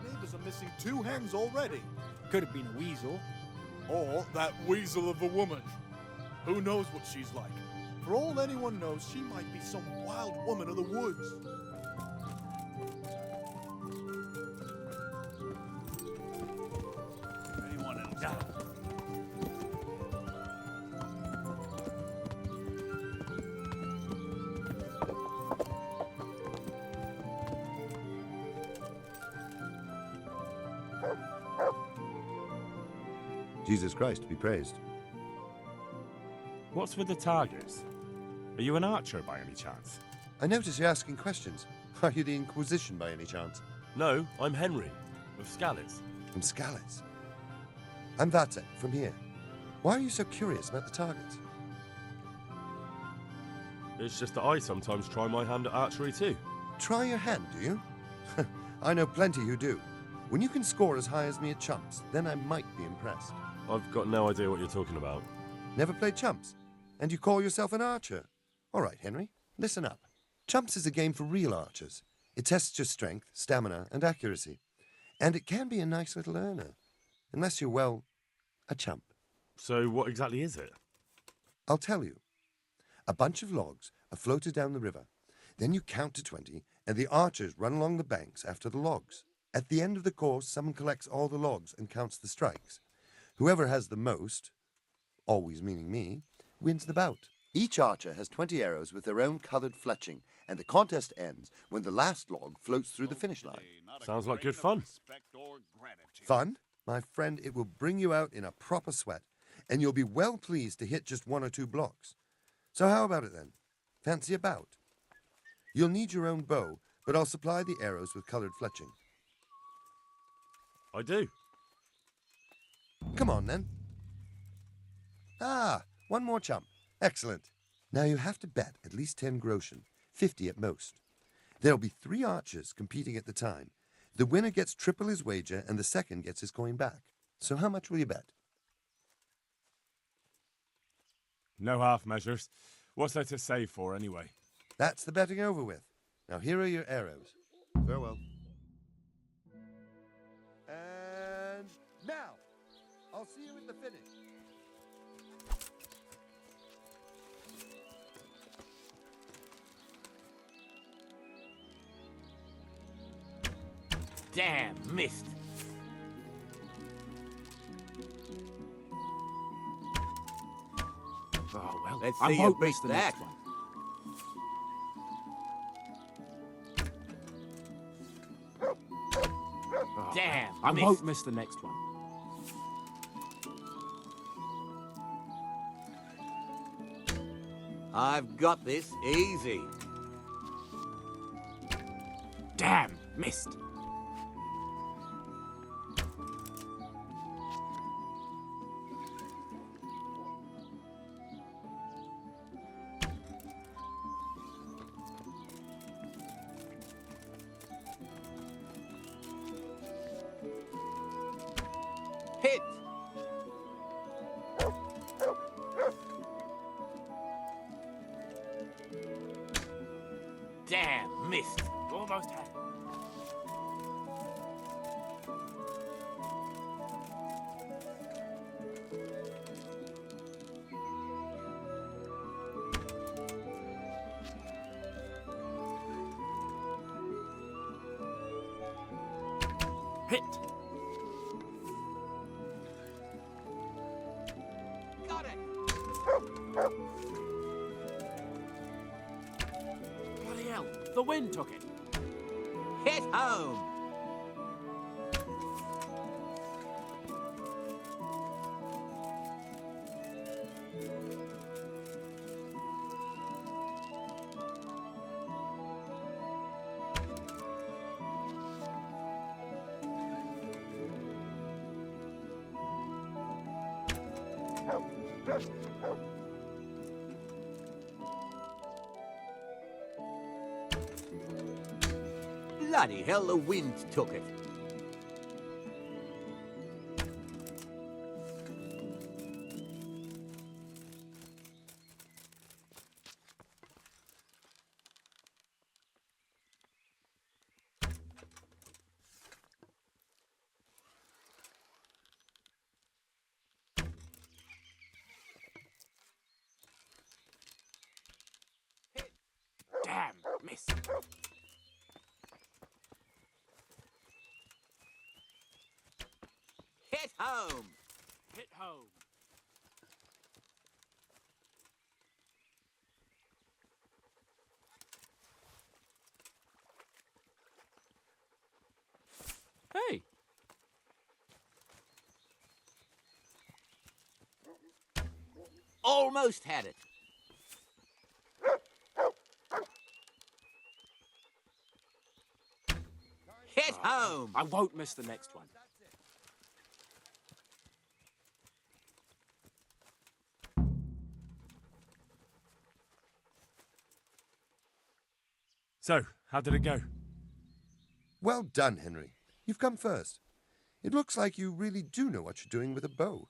The neighbors are missing 2 hens already. Could have been a weasel. Or that weasel of a woman. Who knows what she's like? For all anyone knows, she might be some wild woman of the woods. Anyone else? Jesus Christ be praised. What's with the targets? Are you an archer by any chance? I notice you're asking questions. Are you the Inquisition by any chance? No, I'm Henry, of Scales. From Scales? I'm Vatek, from here. Why are you so curious about the targets? It's just that I sometimes try my hand at archery too. Try your hand, do you? I know plenty who do. When you can score as high as me at chumps, then I might be impressed. I've got no idea what you're talking about. Never played chumps? And you call yourself an archer? All right, Henry, listen up. Chumps is a game for real archers. It tests your strength, stamina, and accuracy. And it can be a nice little earner. Unless you're, well, a chump. So what exactly is it? I'll tell you. A bunch of logs are floated down the river. Then you count to 20, and the archers run along the banks after the logs. At the end of the course, someone collects all the logs and counts the strikes. Whoever has the most, always meaning me, wins the bout. Each archer has 20 arrows with their own coloured fletching, and the contest ends when the last log floats through the finish line. Sounds like good fun. Fun? My friend, it will bring you out in a proper sweat, and you'll be well pleased to hit just 1 or 2 blocks. So how about it then? Fancy a bout? You'll need your own bow, but I'll supply the arrows with coloured fletching. I do. Come on, then. Ah, 1 more chump. Excellent. Now you have to bet at least 10 groschen, 50 at most. There'll be 3 archers competing at the time. The winner gets triple his wager, and the second gets his coin back. So how much will you bet? No half measures. What's there to save for anyway? That's the betting over with. Now here are your arrows. Farewell. And now, I'll see you at the finish. Damn, missed. Oh, well, Let's I'm see you hoping beat it's the that. next one. Oh, Damn, I'm missed. hoping it's the next one. I've got this easy. Damn, missed. Hit. Damn, missed. Almost had it. Hit. Got it! Bloody hell, the wind took it. Hit home! Bloody hell, the wind took it. Damn, missed. Hit home! Hit home. Hey. Almost had it. Hit home! I won't miss the next one. So, how did it go? Well done, Henry. You've come first. It looks like you really do know what you're doing with a bow.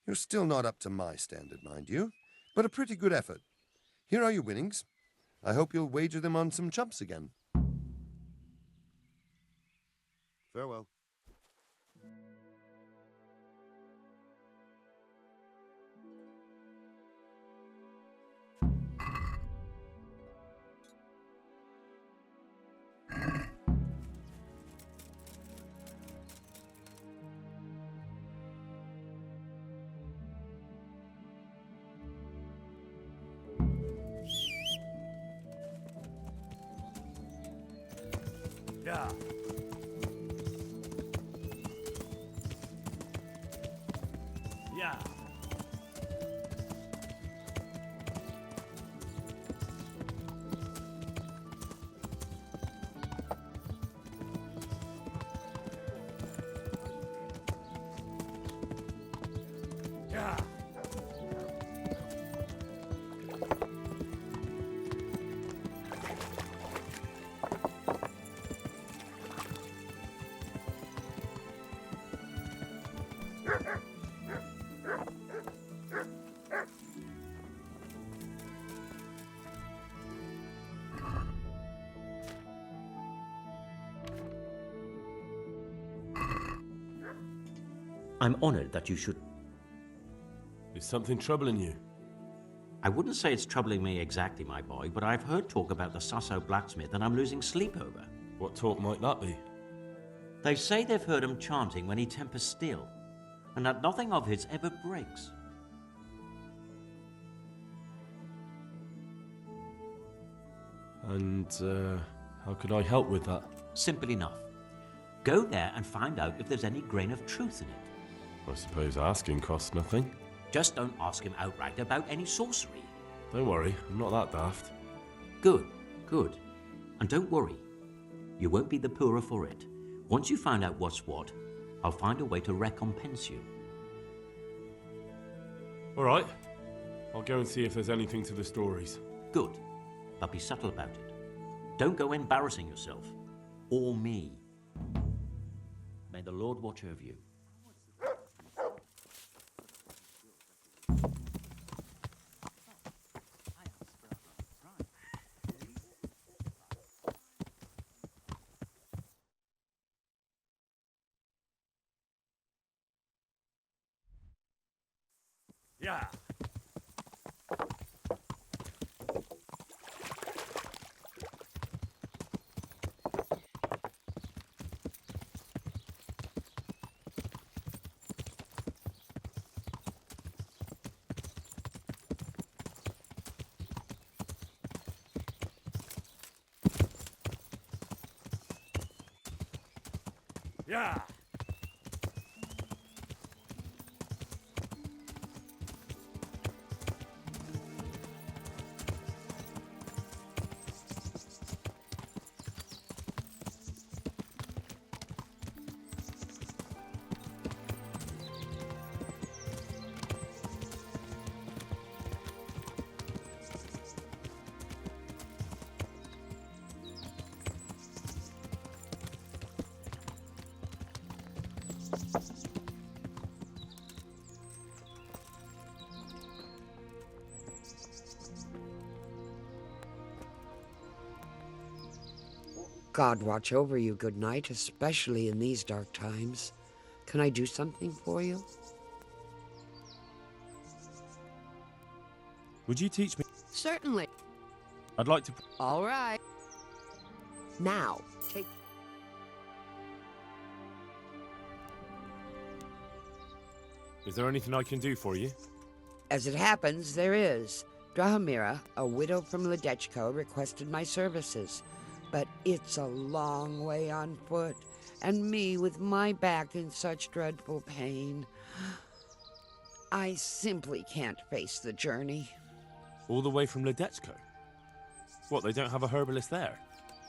You're still not up to my standard, mind you, but a pretty good effort. Here are your winnings. I hope you'll wager them on some chumps again. Farewell. Yeah. Yeah. Yeah. I'm honored that you should... Is something troubling you? I wouldn't say it's troubling me exactly, my boy, but I've heard talk about the Sasso blacksmith and I'm losing sleep over. What talk might that be? They say they've heard him chanting when he tempers steel, and that nothing of his ever breaks. And, how could I help with that? Simple enough. Go there and find out if there's any grain of truth in it. I suppose asking costs nothing. Just don't ask him outright about any sorcery. Don't worry, I'm not that daft. Good, good. And don't worry. You won't be the poorer for it. Once you find out what's what, I'll find a way to recompense you. All right. I'll go and see if there's anything to the stories. Good. But be subtle about it. Don't go embarrassing yourself. Or me. May the Lord watch over you. Yeah. Yeah. God watch over you, good night, especially in these dark times. Can I do something for you? Would you teach me? Certainly. I'd like to. All right. Now, take... Is there anything I can do for you? As it happens, there is. Drahomira, a widow from Ledechko, requested my services. But it's a long way on foot, and me with my back in such dreadful pain. I simply can't face the journey. All the way from Ledechko? What, they don't have a herbalist there?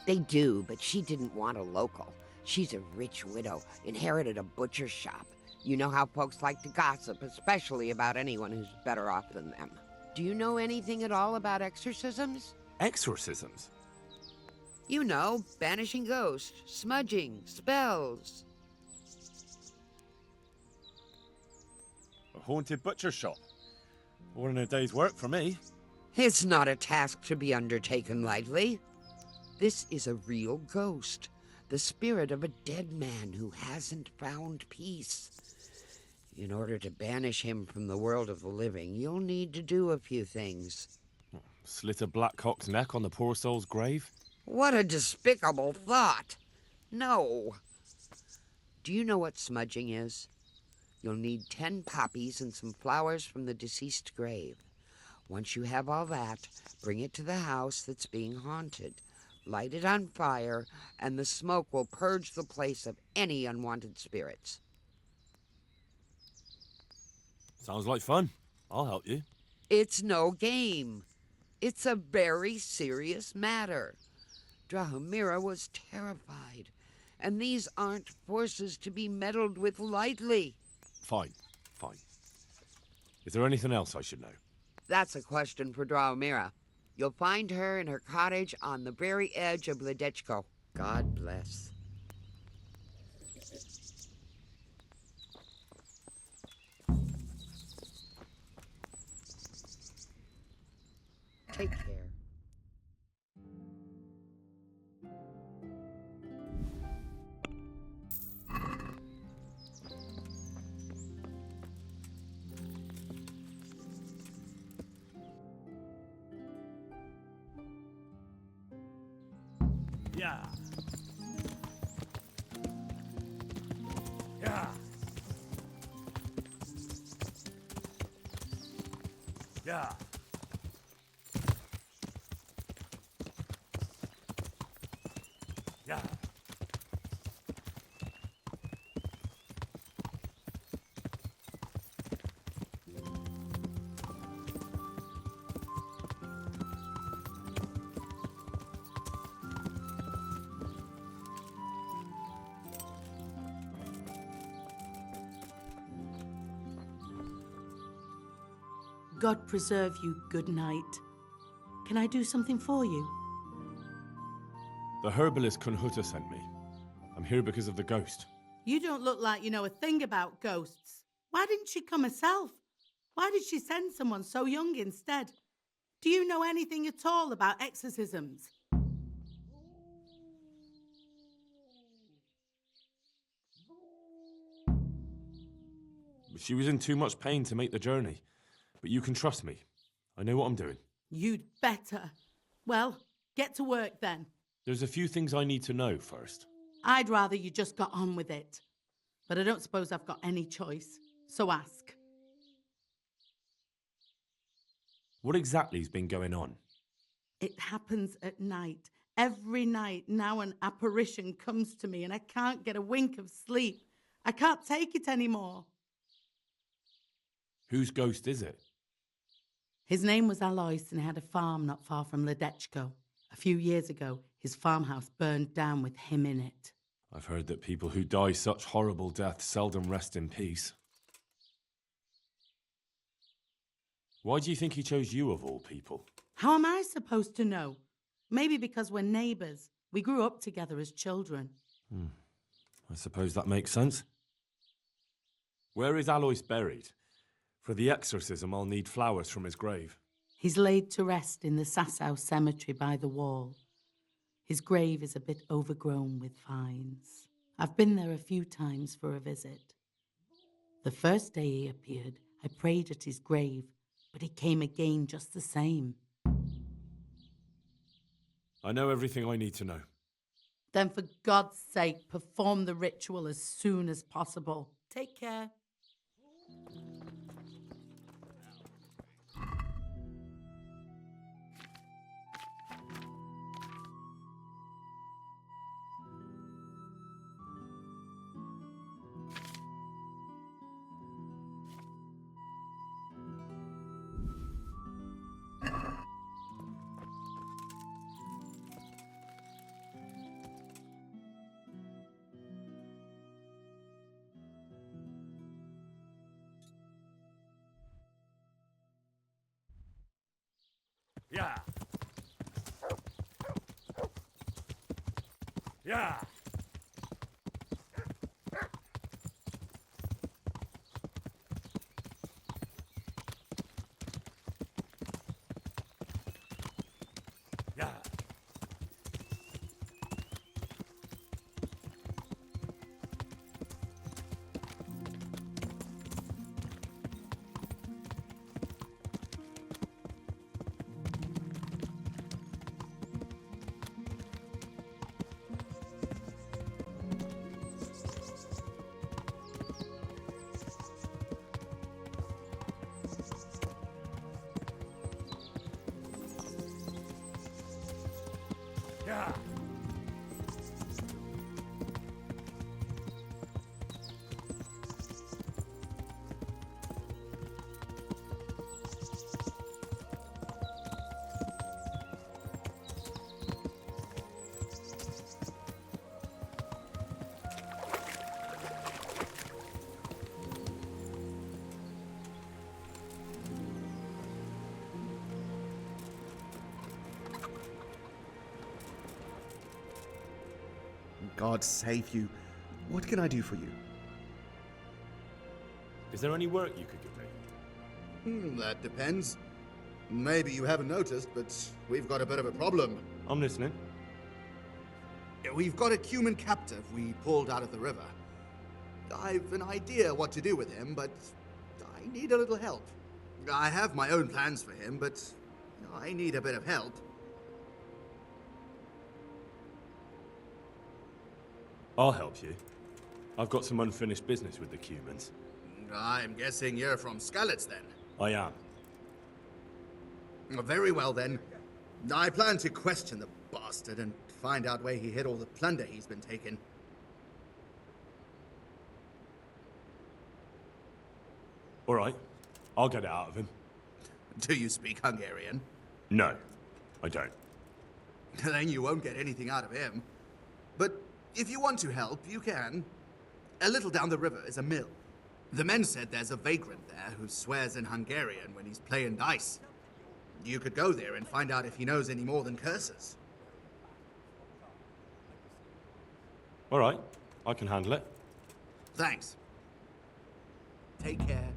They do, but she didn't want a local. She's a rich widow, inherited a butcher shop. You know how folks like to gossip, especially about anyone who's better off than them. Do you know anything at all about exorcisms? Exorcisms? You know, banishing ghosts, smudging, spells. A haunted butcher shop? More than a day's work for me. It's not a task to be undertaken lightly. This is a real ghost, the spirit of a dead man who hasn't found peace. In order to banish him from the world of the living, you'll need to do a few things. Slit a black cock's neck on the poor soul's grave? What a despicable thought! No. Do you know what smudging is? You'll need 10 poppies and some flowers from the deceased grave. Once you have all that, bring it to the house that's being haunted. Light it on fire, and the smoke will purge the place of any unwanted spirits. Sounds like fun. I'll help you. It's no game. It's a very serious matter. Drahomira was terrified, and these aren't forces to be meddled with lightly. Fine. Is there anything else I should know? That's a question for Drahomira. You'll find her in her cottage on the very edge of Ledechko. God bless. Take care. Yeah. Yeah. Yeah. Yeah. God preserve you, good night. Can I do something for you? The herbalist Kunhuta sent me. I'm here because of the ghost. You don't look like you know a thing about ghosts. Why didn't she come herself? Why did she send someone so young instead? Do you know anything at all about exorcisms? She was in too much pain to make the journey. but you can trust me. I know what I'm doing. You'd better. Well, get to work then. There's a few things I need to know first. I'd rather you just got on with it. But I don't suppose I've got any choice. So ask. What exactly has been going on? It happens at night. Every night now an apparition comes to me and I can't get a wink of sleep. I can't take it anymore. Whose ghost is it? His name was Alois and he had a farm not far from Ledechko. A few years ago, his farmhouse burned down with him in it. I've heard that people who die such horrible deaths seldom rest in peace. Why do you think he chose you of all people? How am I supposed to know? Maybe because we're neighbours. We grew up together as children. I suppose that makes sense. Where is Alois buried? For the exorcism, I'll need flowers from his grave. He's laid to rest in the Sasau cemetery by the wall. His grave is a bit overgrown with vines. I've been there a few times for a visit. The first day he appeared, I prayed at his grave, but he came again just the same. I know everything I need to know. Then for God's sake, perform the ritual as soon as possible. Take care. Yeah. Yeah. Yeah. Yeah. God save you. What can I do for you? Is there any work you could give me? That depends. Maybe you haven't noticed, but we've got a bit of a problem. I'm listening. We've got a human captive we pulled out of the river. I've an idea what to do with him, but I need a little help. I have my own plans for him, but I need a bit of help. I'll help you. I've got some unfinished business with the humans. I'm guessing you're from Skalitz, then. I am. Very well, then. I plan to question the bastard and find out where he hid all the plunder he's been taking. All right. I'll get it out of him. Do you speak Hungarian? No, I don't. Then you won't get anything out of him. But if you want to help, you can. A little down the river is a mill. The men said there's a vagrant there who swears in Hungarian when he's playing dice. You could go there and find out if he knows any more than curses. All right. I can handle it. Thanks. Take care.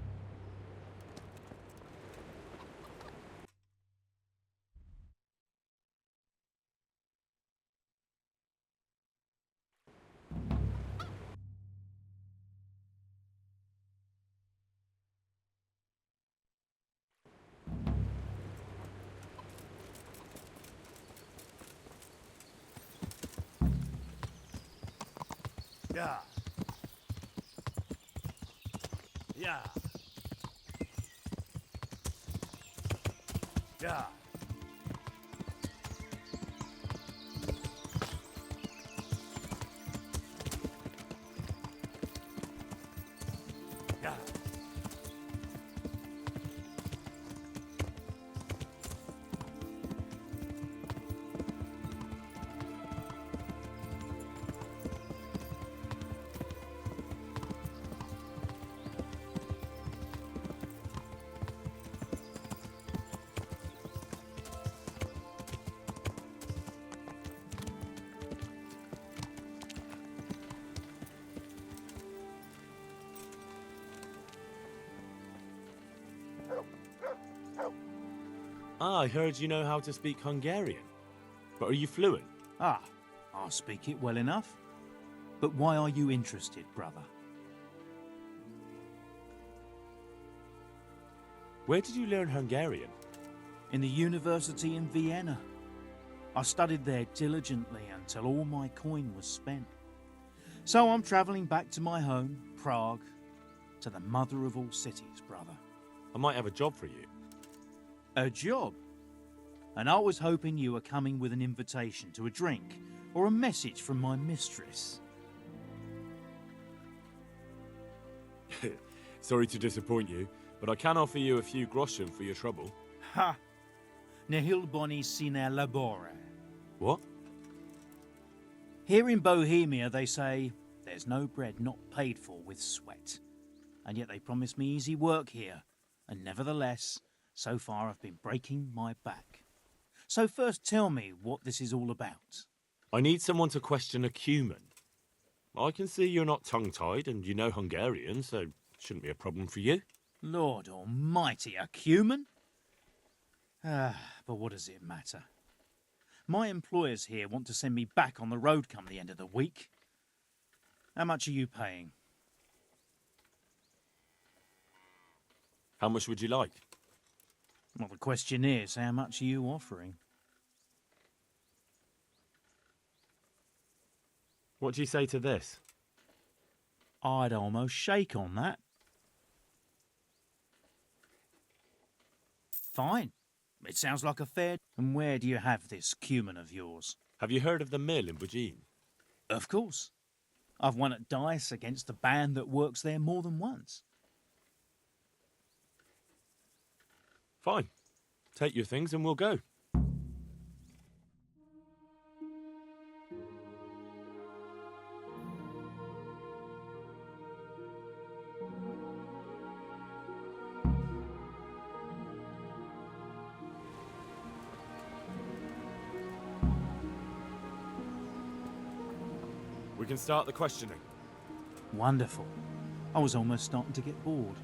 Yeah. Yeah. Yeah. Yeah. Ah, I heard you know how to speak Hungarian. But are you fluent? Ah, I speak it well enough. But why are you interested, brother? Where did you learn Hungarian? In the university in Vienna. I studied there diligently until all my coin was spent. So I'm travelling back to my home, Prague, to the mother of all cities, brother. I might have a job for you. A job? And I was hoping you were coming with an invitation to a drink or a message from my mistress. Sorry to disappoint you, but I can offer you a few groschen for your trouble. Ha! Nihil boni sine labore. What? Here in Bohemia they say there's no bread not paid for with sweat. And yet they promise me easy work here. And nevertheless, so far I've been breaking my back. So first tell me what this is all about. I need someone to question a cumin. I can see you're not tongue-tied and you know Hungarian, so it shouldn't be a problem for you. Lord almighty, a cumin? But what does it matter? My employers here want to send me back on the road come the end of the week. How much are you paying? How much would you like? Well, the question is, how much are you offering? What do you say to this? I'd almost shake on that. Fine. It sounds like a fair... And where do you have this cumin of yours? Have you heard of the mill in Bujin? Of course. I've won at dice against the band that works there more than once. Fine. Take your things and we'll go. We can start the questioning. Wonderful. I was almost starting to get bored.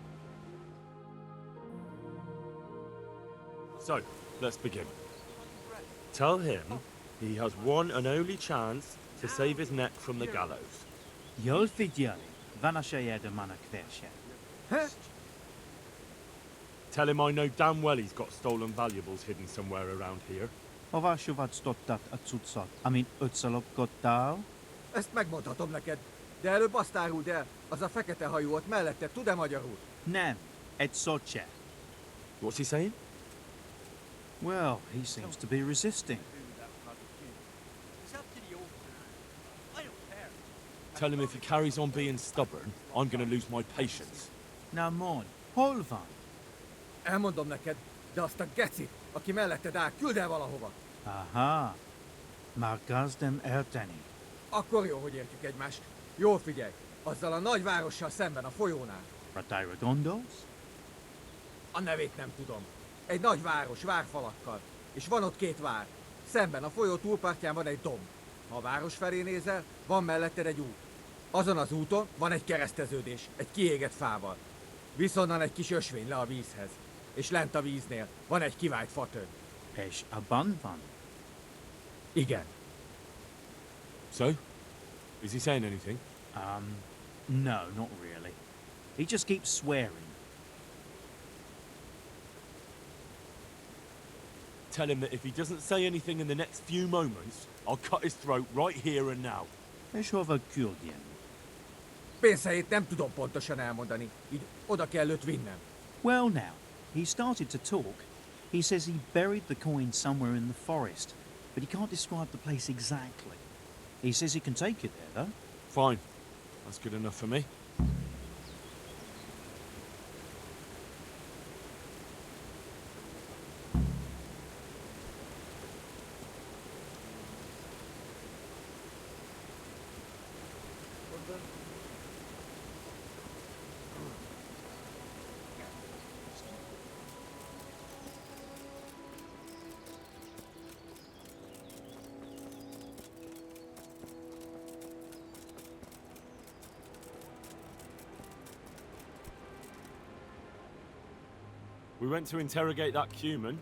So, let's begin. Tell him he has one and only chance to save his neck from the gallows. Jól figyelj, van a manak verse. Tell him I know damn well he's got stolen valuables hidden somewhere around here. Hova stottat a cuccot, amit ötször lopkodtál? Ezt megmondhatom neked, de előbb azt áruld el, az a fekete hajú ott mellette, tud-e magyarul? Nem, egy szót se. What's he saying? Well, he seems to be resisting. Tell him if he carries on being stubborn, I'm going to lose my patience. Na mon, hol van? Elmondom neked, de azt a gecit, aki melletted áll, küld el valahova. Aha, már gazdem elteni. Akkor jó, hogy értjük egymást. Jól figyelj, azzal a nagy várossal szemben a folyónál. Ratályra gondolsz? A nevét nem tudom. Egy nagy város, várfalakkal. És van ott két vár. Szemben a folyó túlpartján van egy domb. Ha a város felé nézel, van melletted egy út. Azon az úton van egy kereszteződés, egy kiégett fával. Viszonnan egy kis ösvény le a vízhez. És lent a víznél van egy kivált fatő. És abban van? Igen. So? Is he saying anything? No, not really. He just keeps swearing. Tell him that if he doesn't say anything in the next few moments, I'll cut his throat right here and now. És hova küldjem? pénzhelyét nem tudom pontosan elmondani. Így oda kell őt vinnem. Well, now, he started to talk. He says he buried the coin somewhere in the forest, but he can't describe the place exactly. He says he can take you there, though. Fine. That's good enough for me. We went to interrogate that Cuman.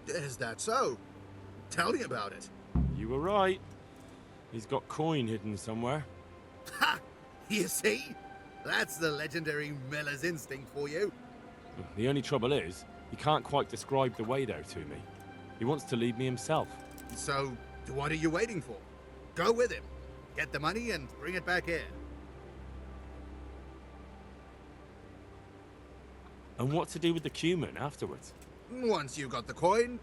Is that so? Tell me about it. You were right. He's got coin hidden somewhere. Ha! You see? That's the legendary miller's instinct for you. The only trouble is, he can't quite describe the way there to me. He wants to lead me himself. So, what are you waiting for? Go with him. Get the money and bring it back here. And what to do with the Cuman afterwards? Once you got the coin,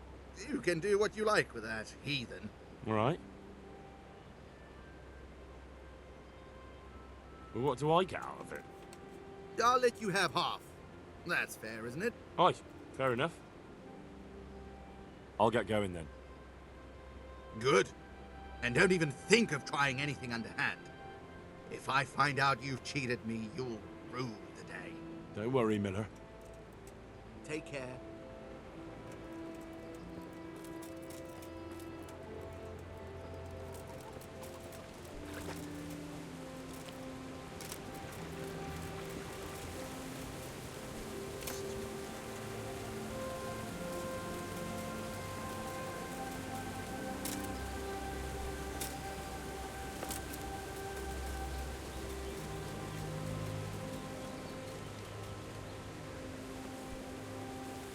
you can do what you like with that heathen. All right. Well, what do I get out of it? I'll let you have half. That's fair, isn't it? Aye, fair enough. I'll get going then. Good. And don't even think of trying anything underhand. If I find out you've cheated me, you'll rue the day. Don't worry, Miller. Take care.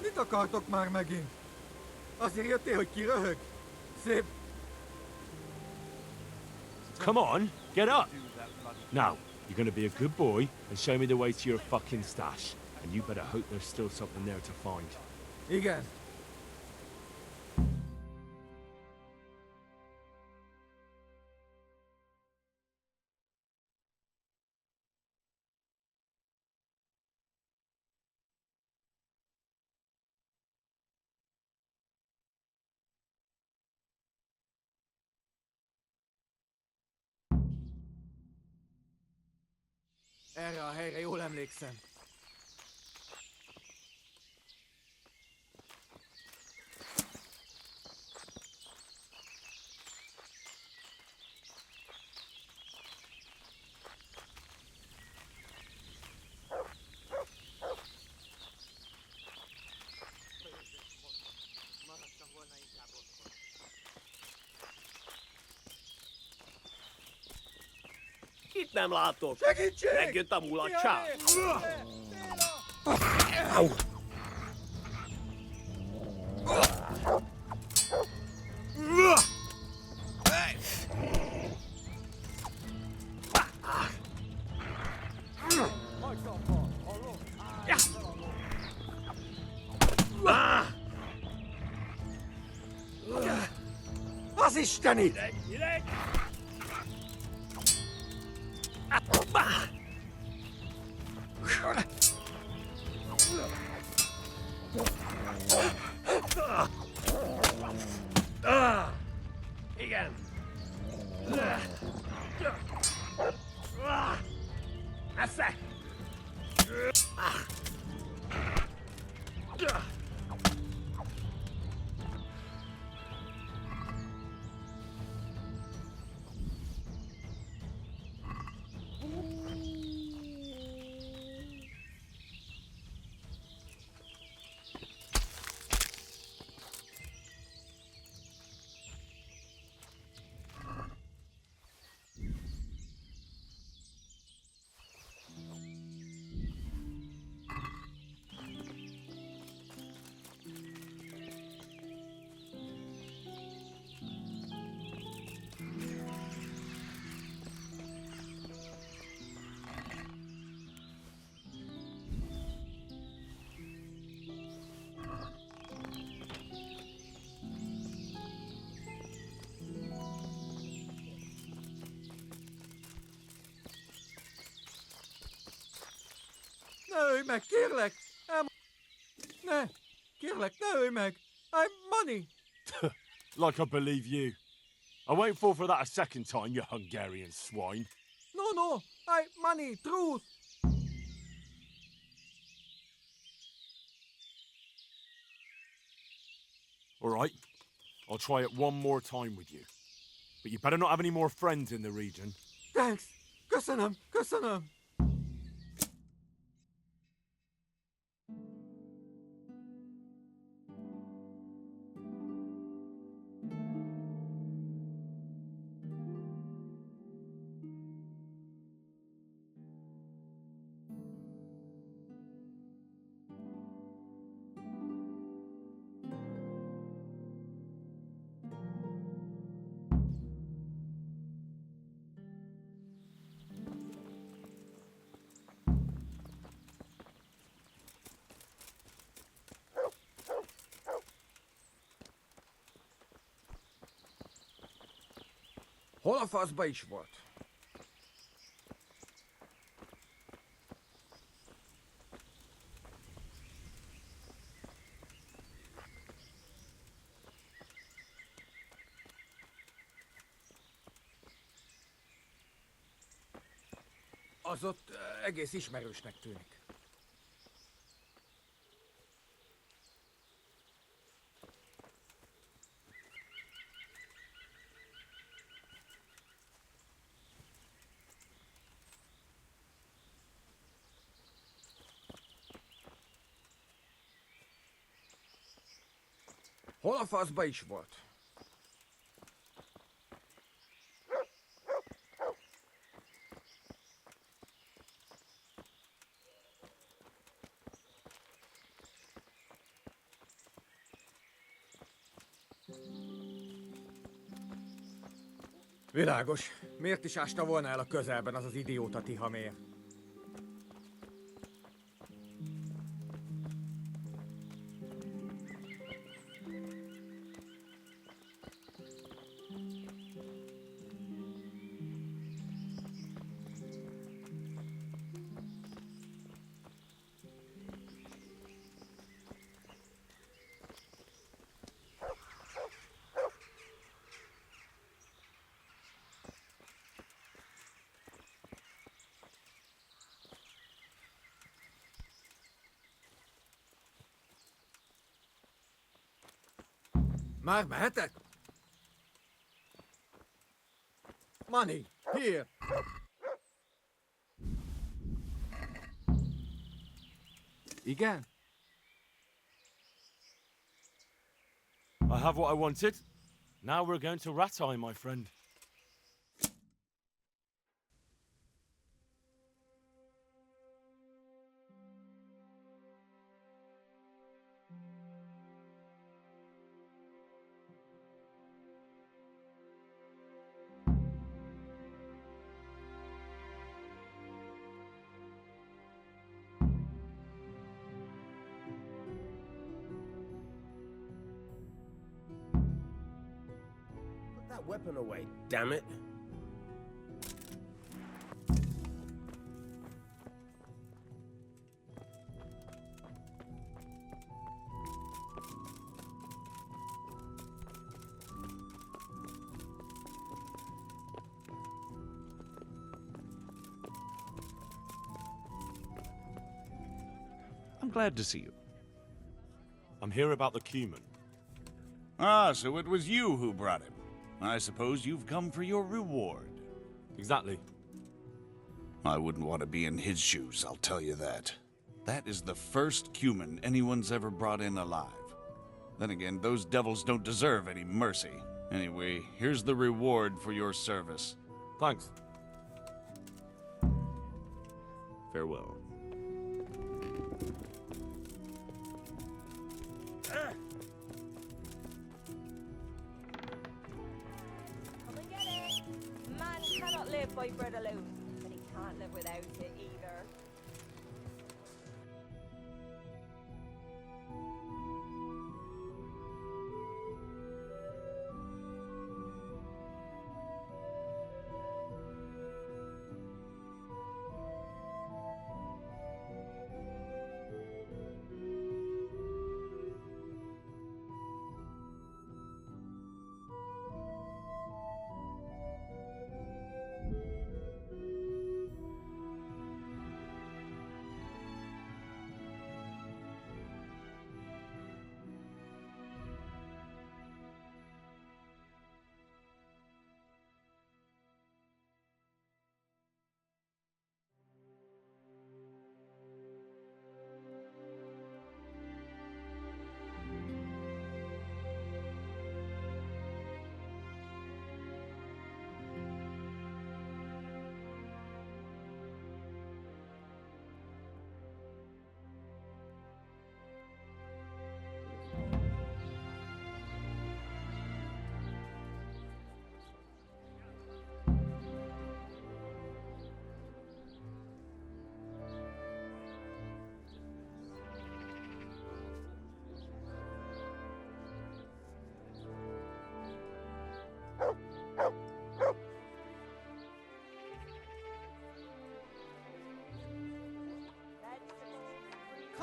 Mit akartok már megint? Azért jöttél, hogy kiröhög? Szép. Come on, get up! Now, you're gonna be a good boy and show me the way to your fucking stash. And you better hope there's still something there to find. Igen. Erre a helyre jól emlékszem. Itt nem látok. Segítség! Megjött a mulatság. Az isteni! Igen. Messze! meg, kérlek! Ne! Kérlek, ne ölj meg! I'm money! Like I believe you. I won't fall for that a second time, you Hungarian swine. No, I money, truth! All right, I'll try it one more time with you. But you better not have any more friends in the region. Thanks! Köszönöm, köszönöm! Hol a faszba is volt? Az ott egész ismerősnek tűnik. Hol a faszba is volt? Világos. Miért is ásta volna el a közelben az az idióta Tihamér? Már mehetek? Money, here! Igen? I have what I wanted. Now we're going to Rattay, my friend. That weapon away, damn it. I'm glad to see you. I'm here about the cumin. Ah, so it was you who brought him. I suppose you've come for your reward. Exactly. I wouldn't want to be in his shoes, I'll tell you that. That is the first cumin anyone's ever brought in alive. Then again, those devils don't deserve any mercy. Anyway, here's the reward for your service. Thanks. Farewell. Come and get it. Man cannot live by bread alone, but he can't live without it either.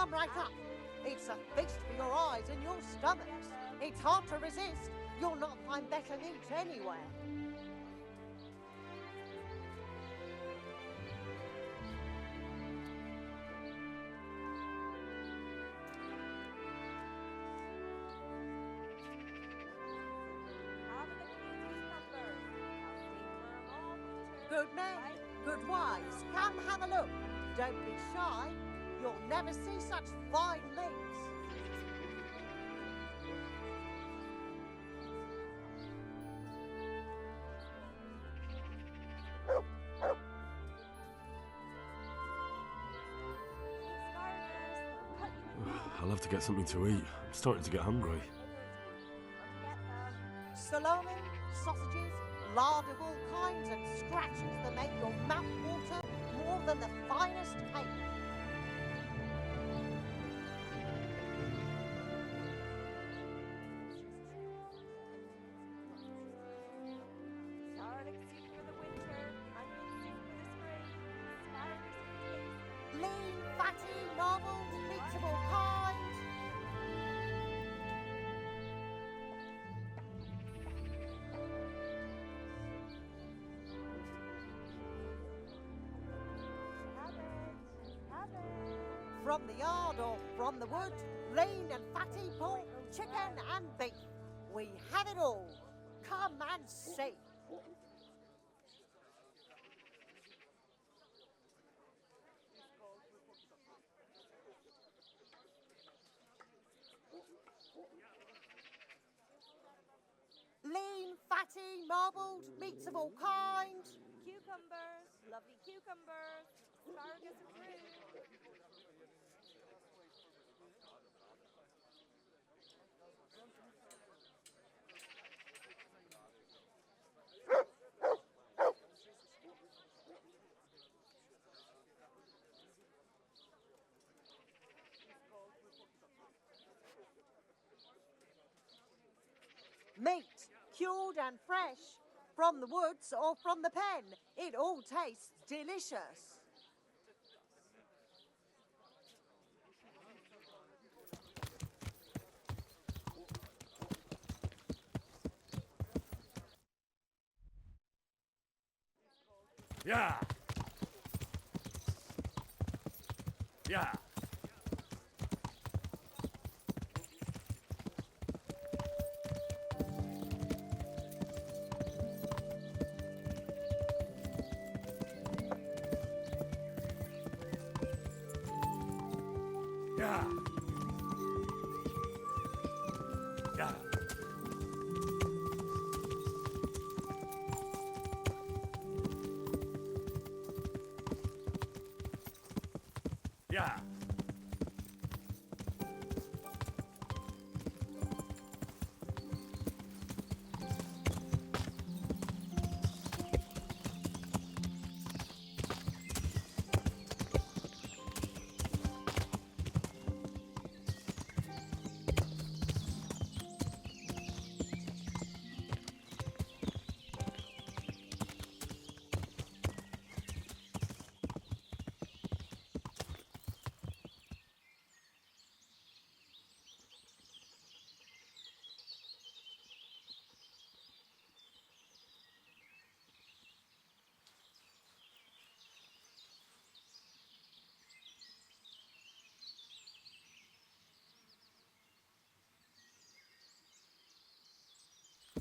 come right up. It's a feast for your eyes and your stomachs. It's hard to resist. You'll not find better meat anywhere. Good men, good wives, come have a look. Don't be shy. You'll never see such fine meats. I'll have to get something to eat. I'm starting to get hungry. Salami, sausages, lard of all kinds, and scratches that make your mouth water more than the finest cake. Garlic soup for the winter, onion soup for the spring, asparagus for taste. Lean, fatty, marbled, meats of all kinds. From the yard or from the wood, lean and fatty pork, chicken and beef. We have it all. Come and see. Lean, fatty, marbled, meats of all kinds. Cucumbers, lovely cucumbers, asparagus and fruit. Meat, cured and fresh, from the woods or from the pen. It all tastes delicious. Yeah. Yeah. Yeah. Yeah. Yeah.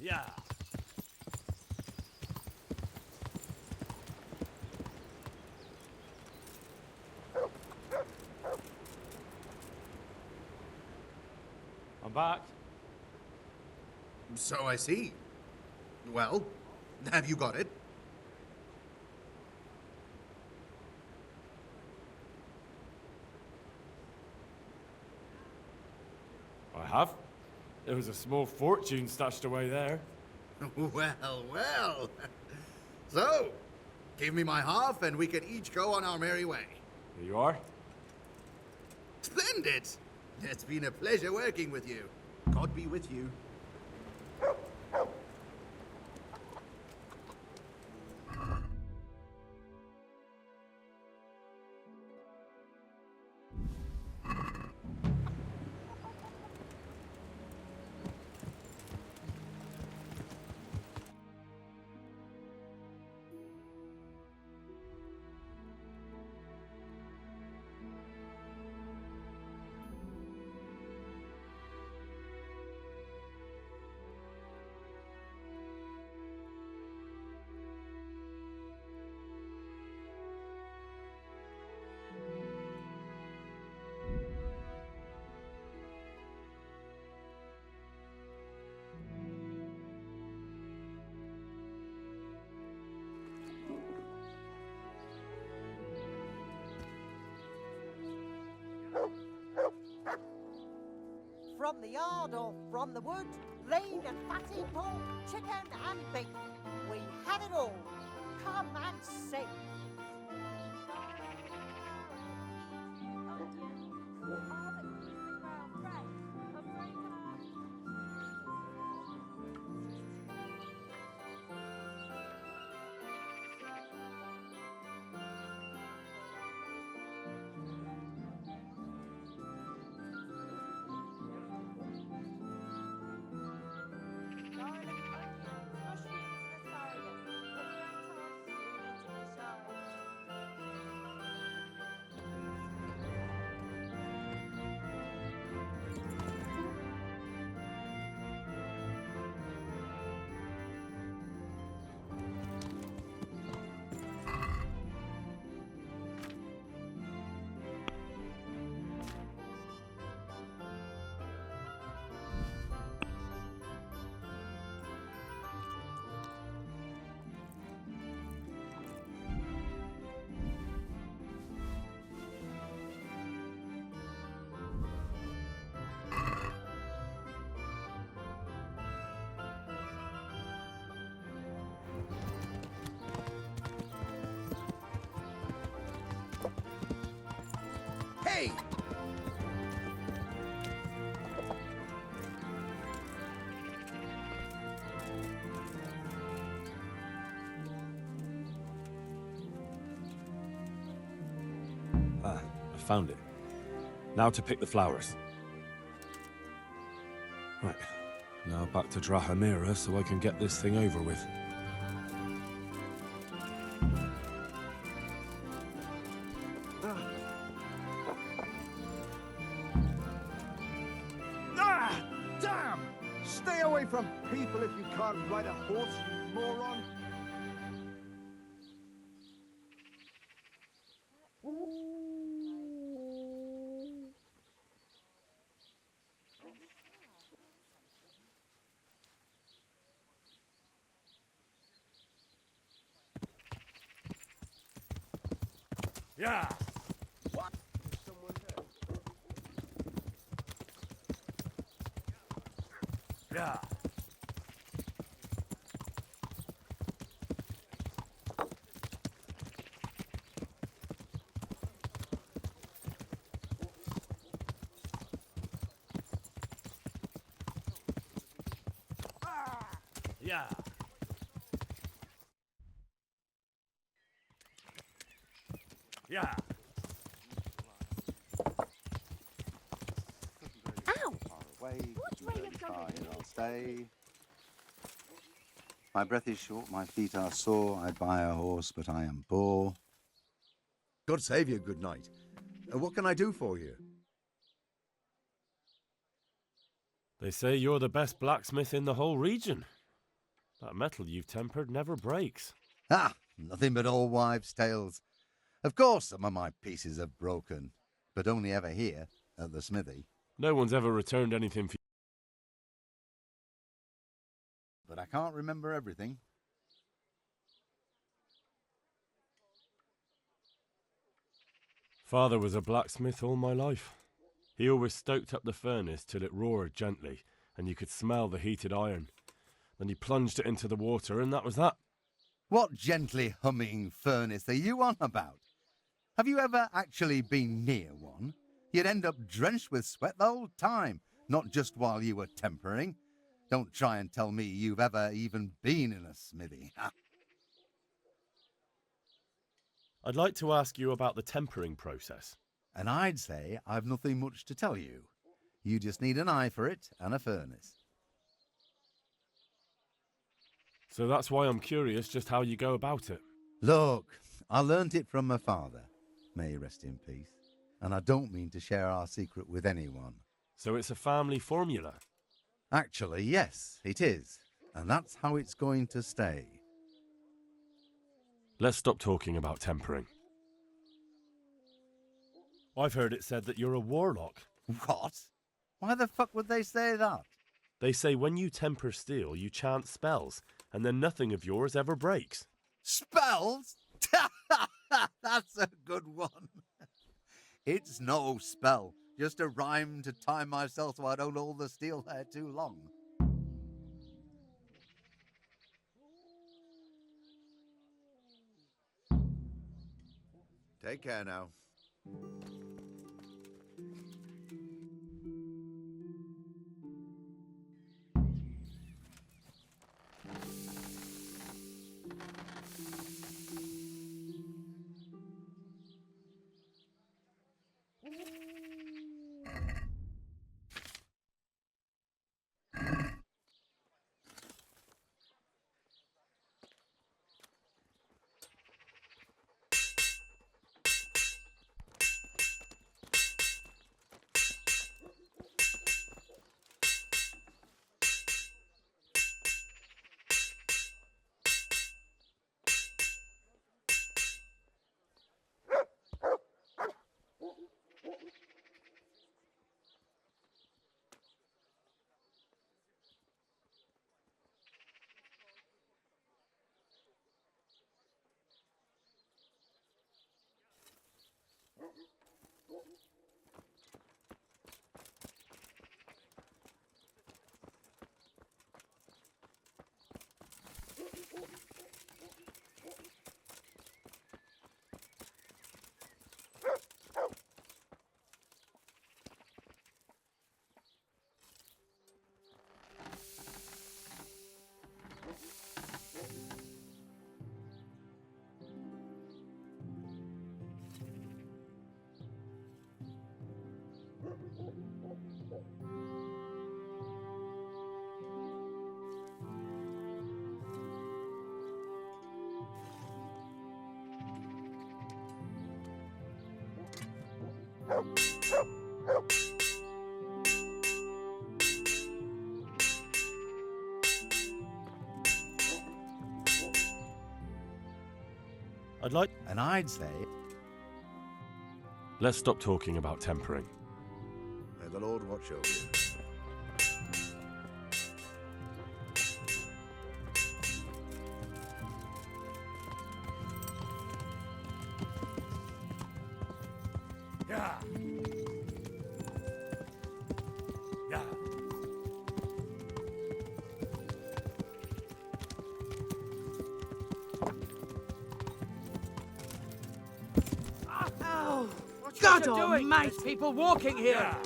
Yeah. I'm back. So I see. Well, have you got it? I have. There was a small fortune stashed away there. Well, well. So, give me my half and we can each go on our merry way. Here you are. Splendid! It's been a pleasure working with you. God be with you. from the yard or from the wood, lean and fatty pork, chicken and beef. We have it all. Come and see. Hey! Ah, I found it. Now to pick the flowers. Right. Now back to Drahamira so I can get this thing over with. Ah! Damn! Stay away from people if you can't ride a horse, you moron! Yeah. What? There's someone there. Yeah. Yeah. Yeah. Ow! Away, Which way you far, going? and I'll stay. My breath is short, my feet are sore. I'd buy a horse, but I am poor. God save you, good night. What can I do for you? They say you're the best blacksmith in the whole region. That metal you've tempered never breaks. Ah, nothing but old wives' tales. Of course some of my pieces have broken, but only ever here, at the smithy. No one's ever returned anything for you. But I can't remember everything. Father was a blacksmith all my life. He always stoked up the furnace till it roared gently, and you could smell the heated iron. Then he plunged it into the water, and that was that. What gently humming furnace are you on about? Have you ever actually been near one? You'd end up drenched with sweat the whole time, not just while you were tempering. Don't try and tell me you've ever even been in a smithy. I'd like to ask you about the tempering process. And I'd say I've nothing much to tell you. You just need an eye for it and a furnace. So that's why I'm curious just how you go about it. Look, I learnt it from my father. May he rest in peace. And I don't mean to share our secret with anyone. So it's a family formula? Actually, yes, it is. And that's how it's going to stay. Let's stop talking about tempering. I've heard it said that you're a warlock. What? Why the fuck would they say that? They say when you temper steel, you chant spells, and then nothing of yours ever breaks. Spells? That's a good one. It's no spell. Just a rhyme to time myself so I don't hold the steel there too long. Take care now. I'd like... And I'd say... Let's stop talking about tempering. May the Lord watch over you. Yeah. Yeah. Oh, God almighty, people walking here! Yeah.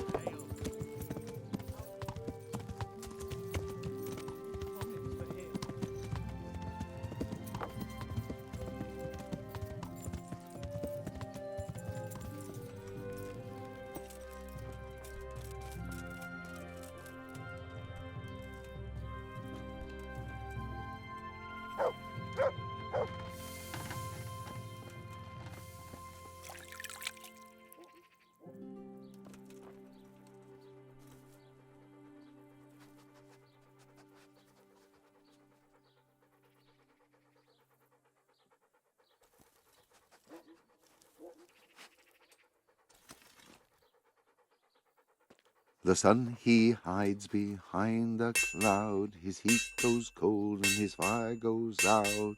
The sun, he hides behind the cloud. His heat goes cold and his fire goes out.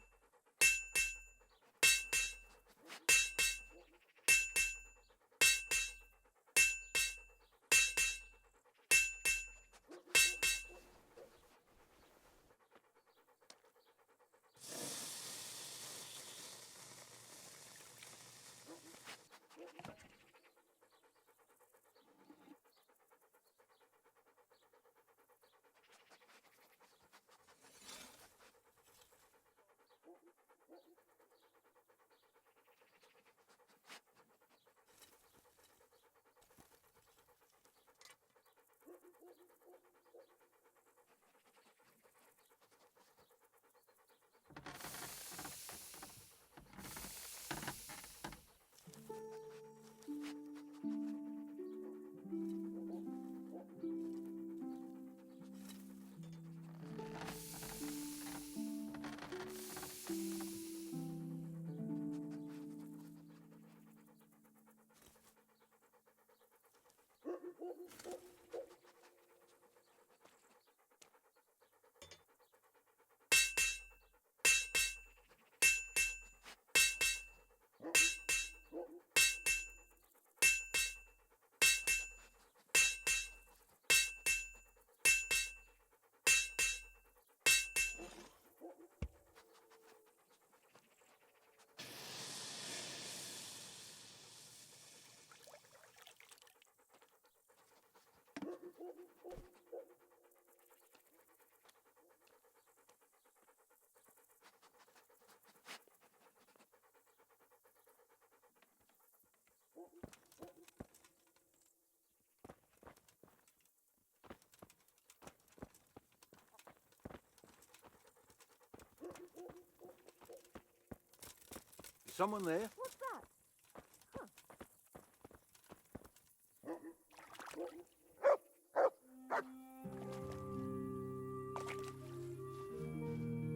Someone there? What's that?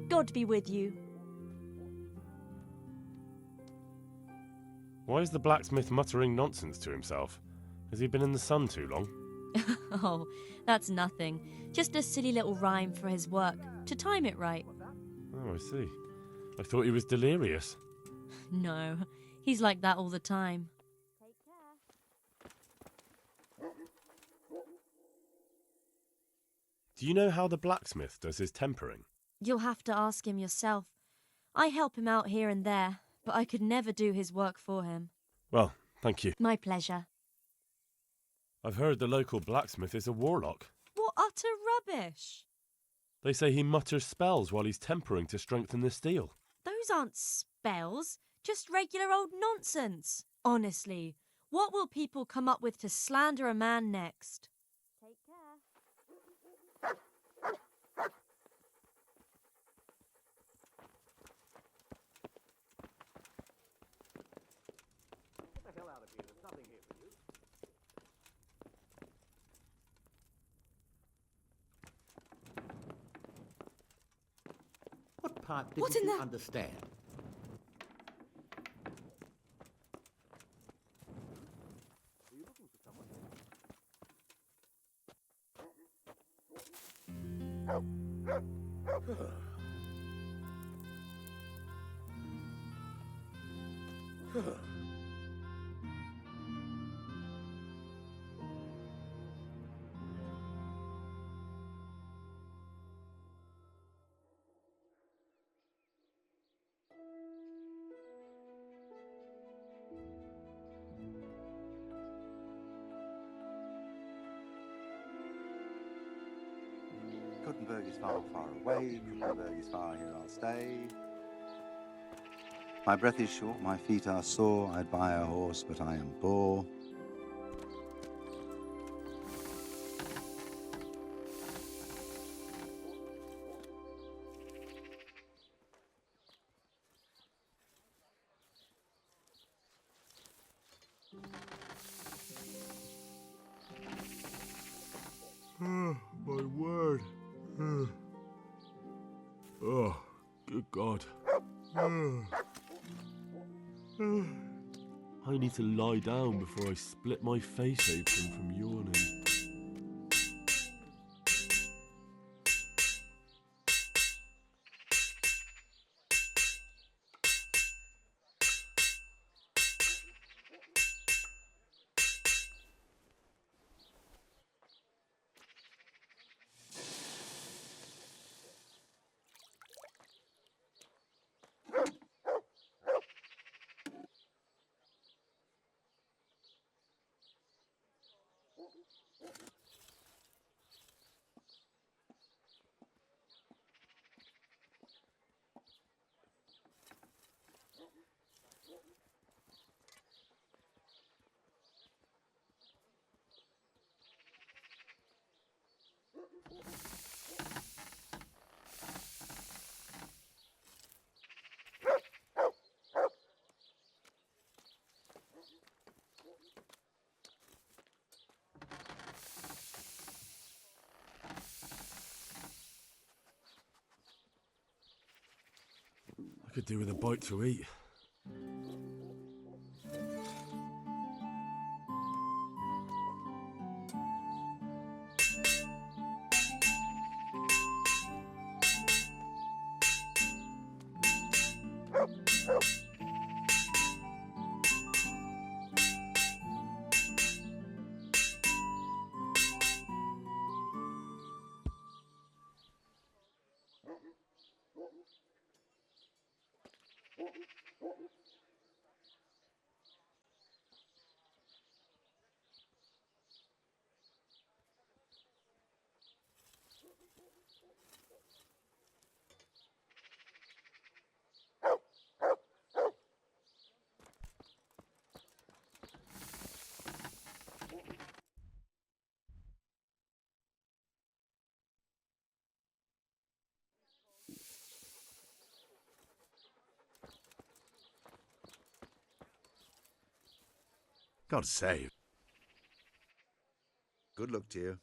God be with you. Why is the blacksmith muttering nonsense to himself? Has he been in the sun too long? Oh, that's nothing. Just a silly little rhyme for his work, to time it right. Oh, I see. I thought he was delirious. No, he's like that all the time. Do you know how the blacksmith does his tempering? You'll have to ask him yourself. I help him out here and there, but I could never do his work for him. Well, thank you. My pleasure. I've heard the local blacksmith is a warlock. What utter rubbish! They say he mutters spells while he's tempering to strengthen the steel. Those aren't spells, just regular old nonsense. Honestly, what will people come up with to slander a man next? Take care. Get the hell out of here. There's nothing here for you. What part What didn't in you the- understand? Were you looking for someone? Gutenberg is far, far away. Gutenberg is far, here I'll stay. My breath is short, my feet are sore. I'd buy a horse, but I am poor. My word. Oh, good God. I need to lie down before I split my face open from yawning. I could do with a bite to eat. God save. Good luck to you.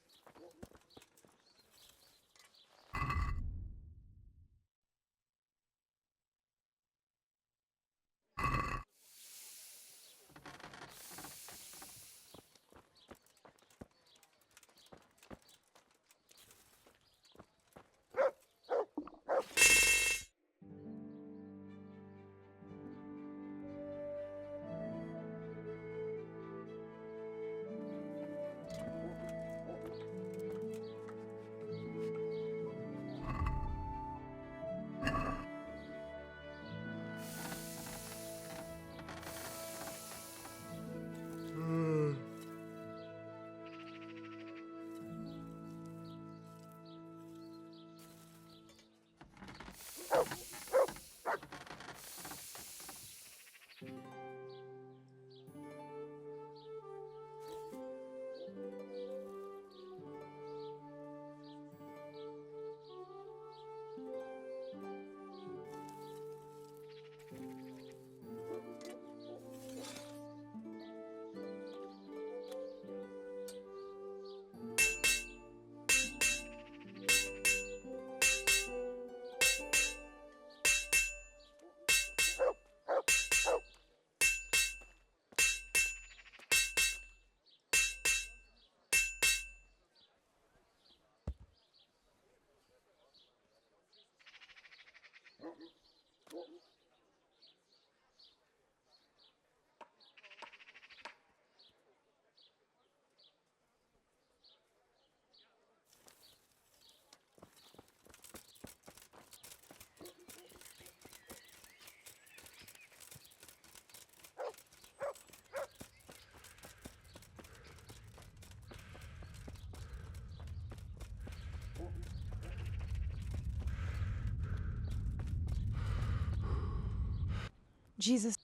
Jesus.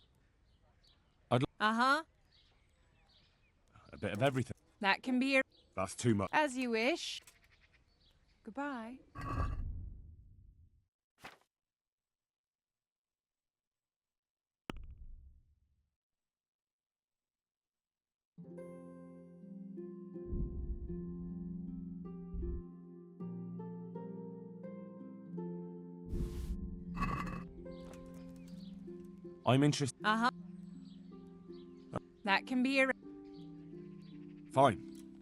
A bit of everything. That can be That's too much. as you wish. Goodbye. I'm interested. That can be Fine.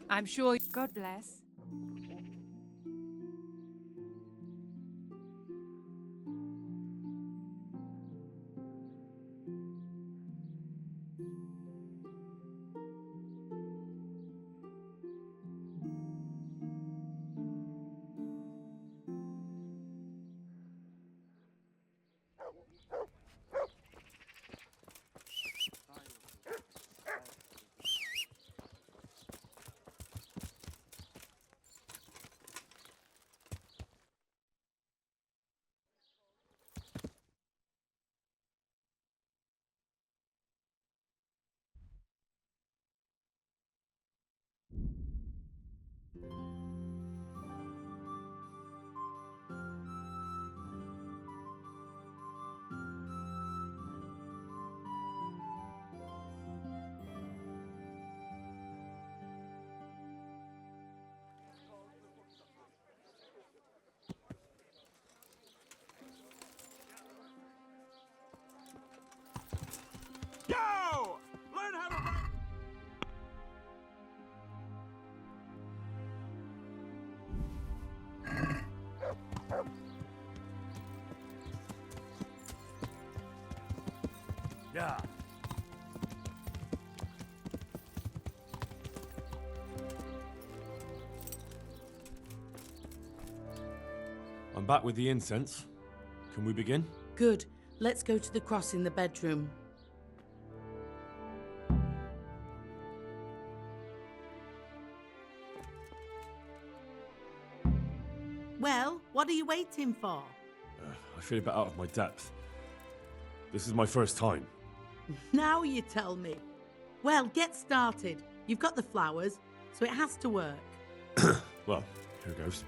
I'm sure. God bless. Go! Learn how to ride. Yeah. I'm back with the incense. Can we begin? Good. Let's go to the cross in the bedroom. What are you waiting for? I feel a bit out of my depth. This is my first time. Now you tell me. Well, get started. You've got the flowers, so it has to work. Well, here goes.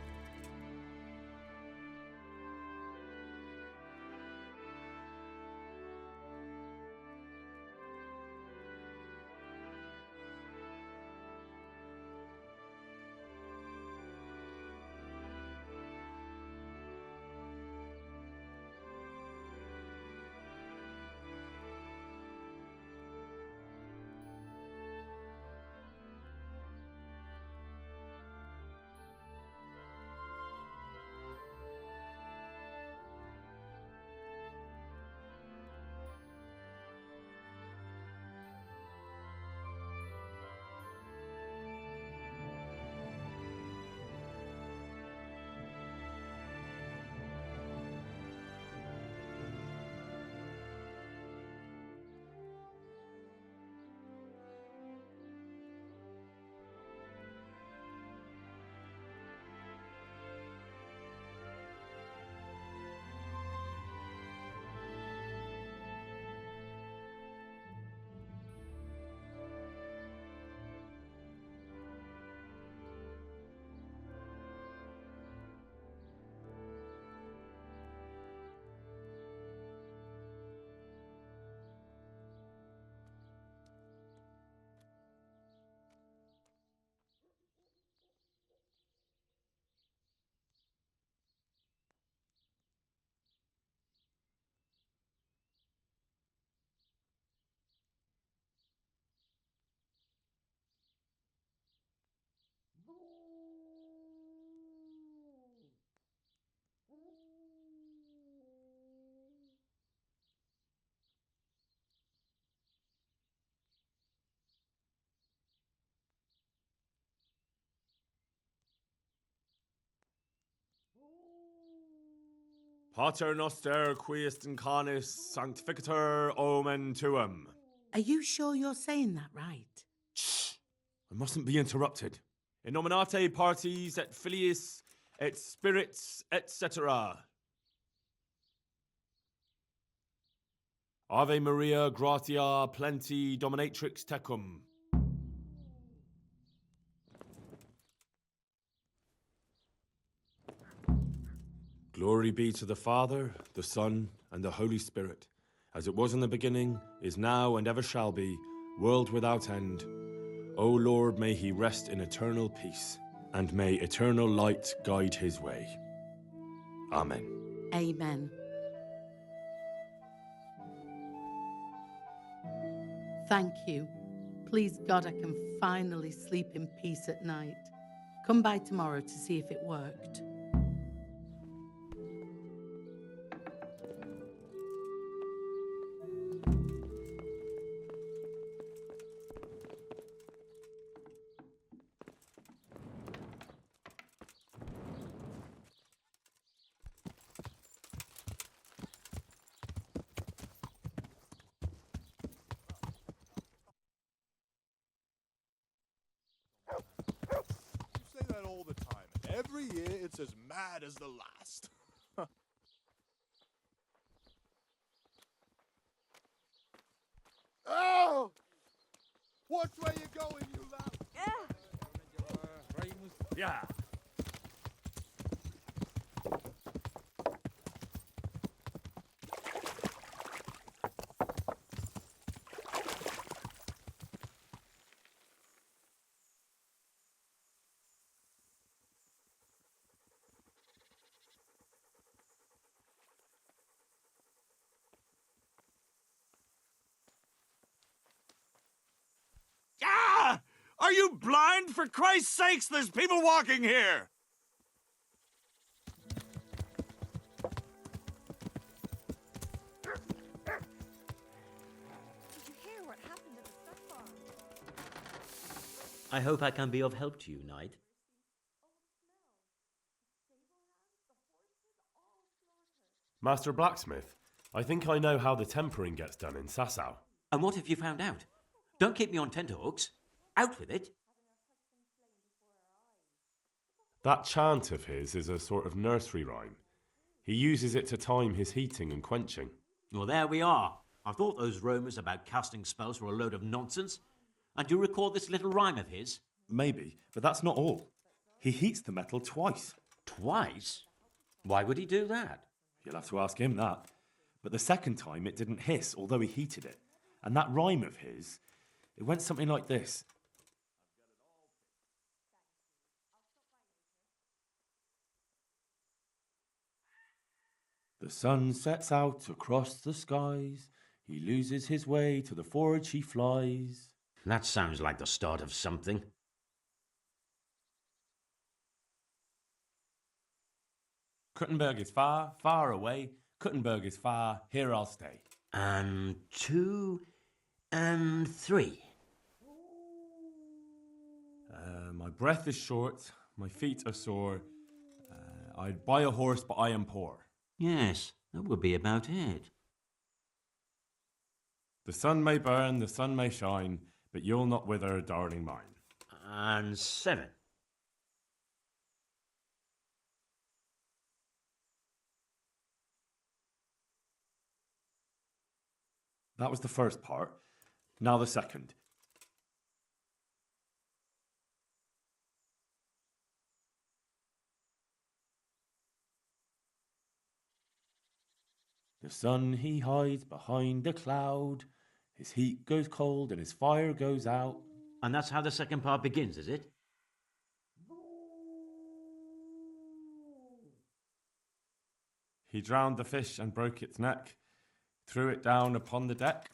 Pater noster quiest incarnis sanctificator omen tuum. Are you sure you're saying that right? Shh! I mustn't be interrupted. In nominate parties et filiis et spirits etc. Ave Maria gratia plenti dominatrix tecum. Glory be to the Father, the Son, and the Holy Spirit, as it was in the beginning, is now, and ever shall be, world without end. O Lord, may he rest in eternal peace, and may eternal light guide his way. Amen. Amen. Thank you. Please God, I can finally sleep in peace at night. Come by tomorrow to see if it worked. You say that all the time, and every year it's as mad as the last. Oh! Which way you going, you lout? Yeah. Ah! Are you blind? For Christ's sakes, there's people walking here! Did you hear what happened at the stuff farm? I hope I can be of help to you, Knight. Master Blacksmith, I think I know how the tempering gets done in Sasau. And what have you found out? Don't keep me on tenterhooks. Out with it. That chant of his is a sort of nursery rhyme. He uses it to time his heating and quenching. Well, there we are. I thought those Romans about casting spells were a load of nonsense. And do you recall this little rhyme of his? Maybe, but that's not all. He heats the metal twice. Twice? Why would he do that? You'll have to ask him that. But the second time it didn't hiss, although he heated it. And that rhyme of his, it went something like this. The sun sets out across the skies. He loses his way, to the forge he flies. That sounds like the start of something. Kuttenberg is far, far away. Kuttenberg is far, here I'll stay. And 2 and 3. My breath is short, my feet are sore. I'd buy a horse, but I am poor. Yes, that would be about it. The sun may burn, the sun may shine, but you'll not wither, darling mine. And 7. That was the first part. Now the second. The sun he hides behind a cloud. His heat goes cold and his fire goes out. And that's how the second part begins, is it? He drowned the fish and broke its neck, threw it down upon the deck.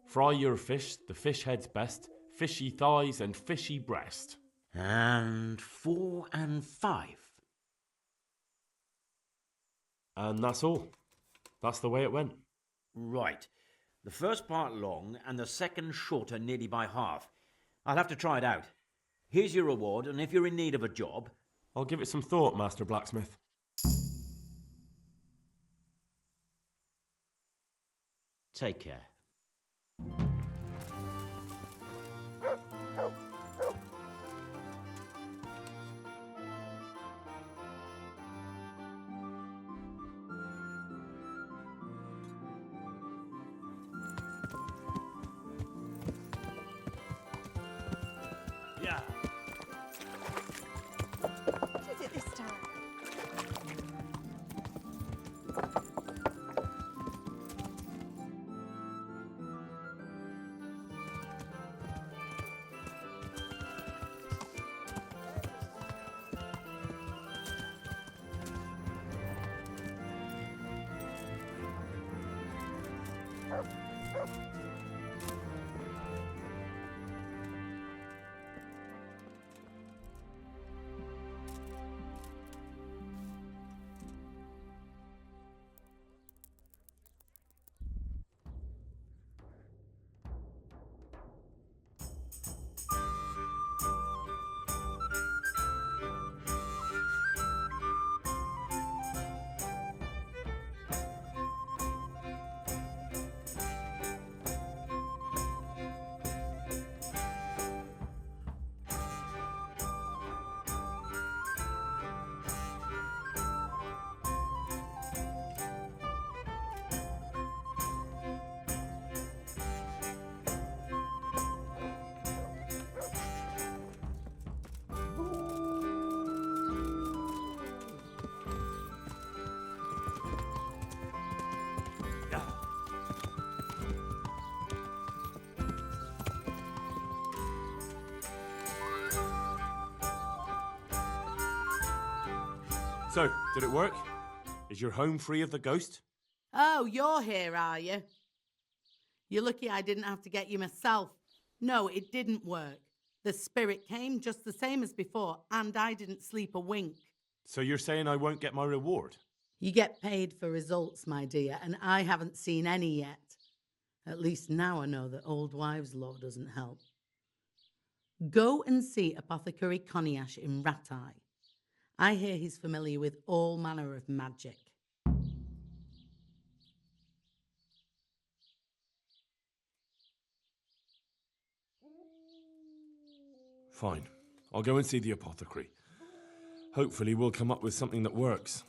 Fry your fish, the fish head's best, fishy thighs and fishy breast. And 4 and 5. And that's all. That's the way it went. Right. The first part long and the second shorter nearly by half. I'll have to try it out. Here's your reward, and if you're in need of a job... I'll give it some thought, Master Blacksmith. Take care. Yeah. What is it this time? So, did it work? Is your home free of the ghost? Oh, you're here, are you? You're lucky I didn't have to get you myself. No, it didn't work. The spirit came just the same as before, and I didn't sleep a wink. So you're saying I won't get my reward? You get paid for results, my dear, and I haven't seen any yet. At least now I know that old wives' law doesn't help. Go and see Apothecary Coniash in Ratai. I hear he's familiar with all manner of magic. Fine. I'll go and see the apothecary. Hopefully we'll come up with something that works.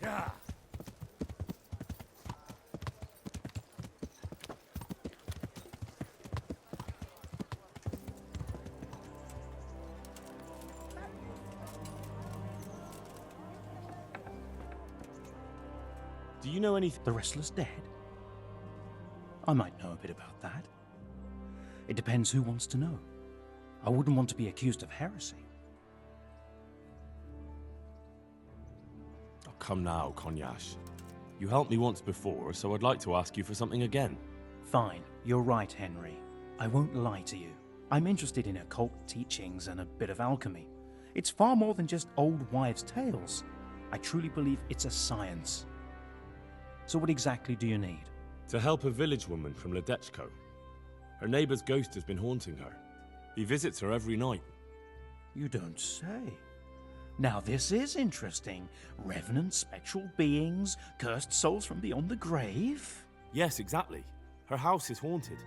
Yeah. Do you know anything? The wrestler's dead? I might know a bit about that. It depends who wants to know. I wouldn't want to be accused of heresy. Oh, come now, Konyash. You helped me once before, so I'd like to ask you for something again. Fine, you're right, Henry. I won't lie to you. I'm interested in occult teachings and a bit of alchemy. It's far more than just old wives' tales. I truly believe it's a science. So what exactly do you need? To help a village woman from Ledechko. Her neighbour's ghost has been haunting her. He visits her every night. You don't say. Now this is interesting. Revenant spectral beings, cursed souls from beyond the grave? Yes, exactly. Her house is haunted.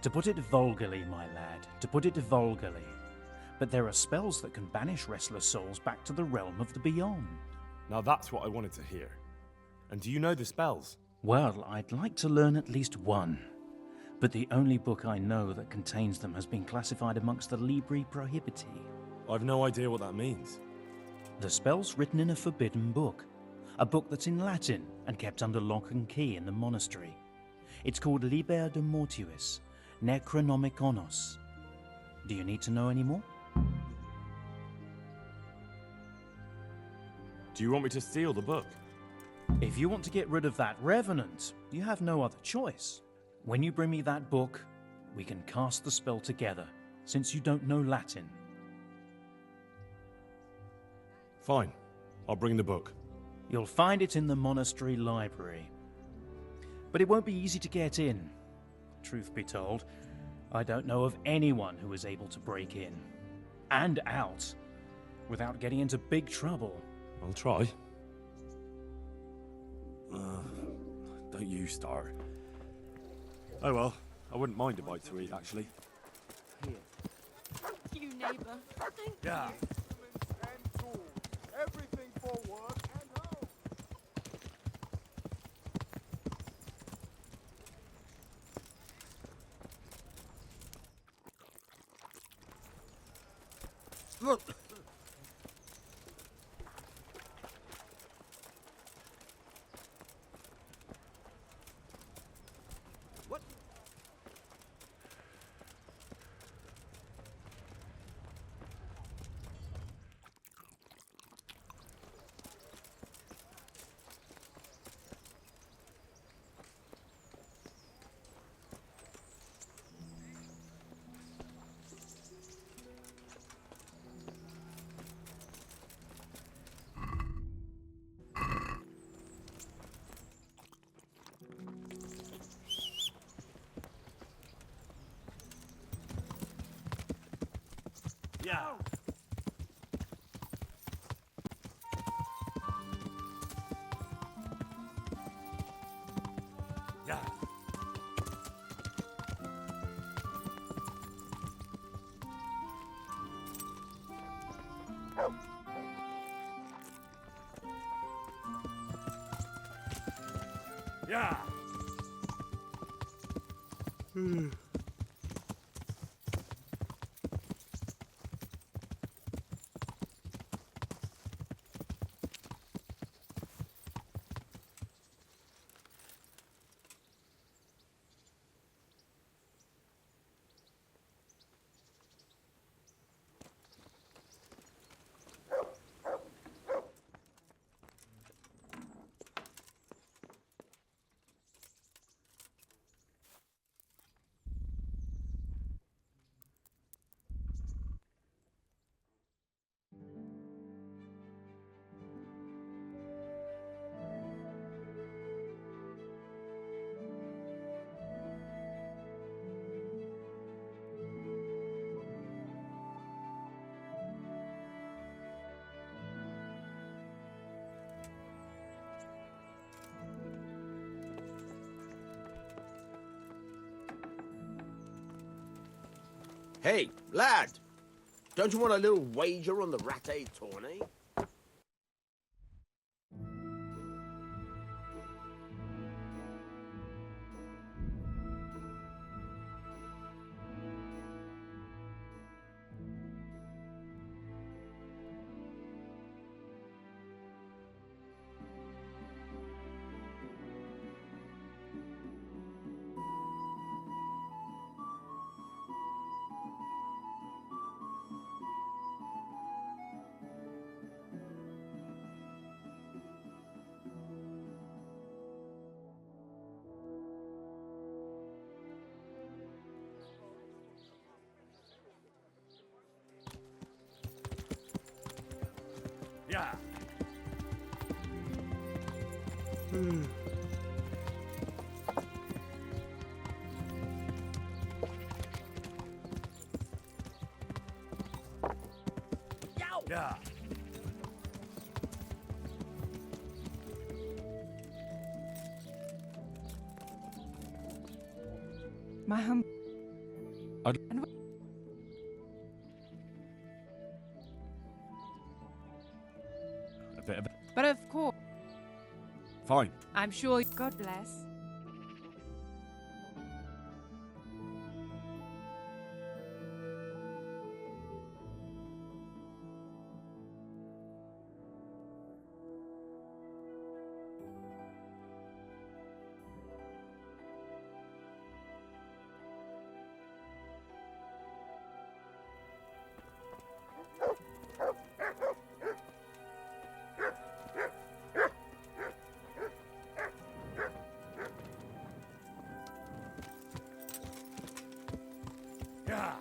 To put it vulgarly, my lad, to put it vulgarly. But there are spells that can banish restless souls back to the realm of the beyond. Now that's what I wanted to hear. And do you know the spells? Well, I'd like to learn at least one. But the only book I know that contains them has been classified amongst the Libri Prohibiti. I've no idea what that means. The spell's written in a forbidden book. A book that's in Latin and kept under lock and key in the monastery. It's called Liber de Mortuis, Necronomiconos. Do you need to know any more? Do you want me to steal the book? If you want to get rid of that revenant, you have no other choice. When you bring me that book, we can cast the spell together, since you don't know Latin. Fine. I'll bring the book. You'll find it in the monastery library. But it won't be easy to get in. Truth be told, I don't know of anyone who is able to break in and out without getting into big trouble. I'll try. Don't you start. Oh well, I wouldn't mind a bite to eat, actually. Thank you, neighbour. Thank Yeah. you. And tools. Everything for work and home. Look. What? Yeah. Yeah. Hey, lad! Don't you want a little wager on the Rattay tourney? Yeah. Yeah. My hum. A bit of it. But of course, Fine. I'm sure. God bless. Yeah.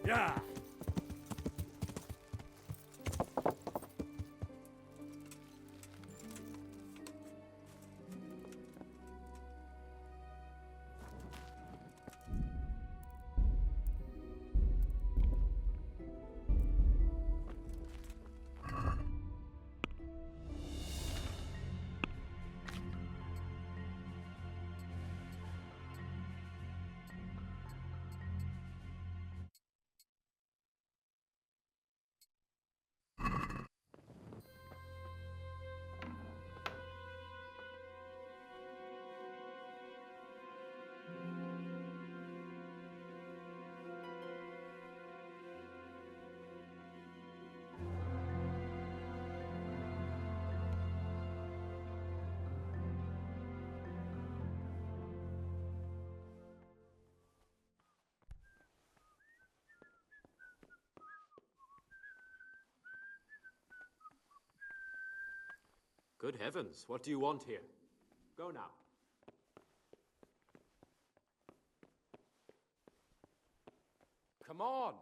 Yeah. Good heavens, what do you want here? Go now. Come on!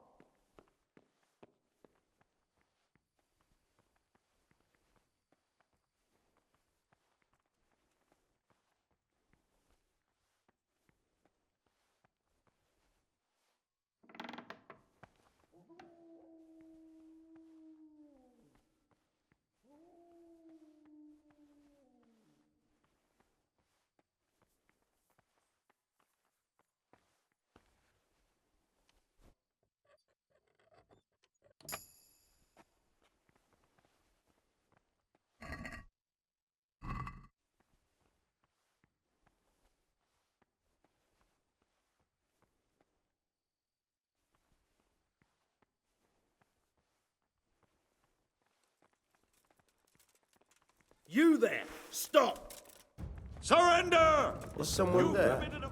You there! Stop! Surrender! There's someone You there. committed a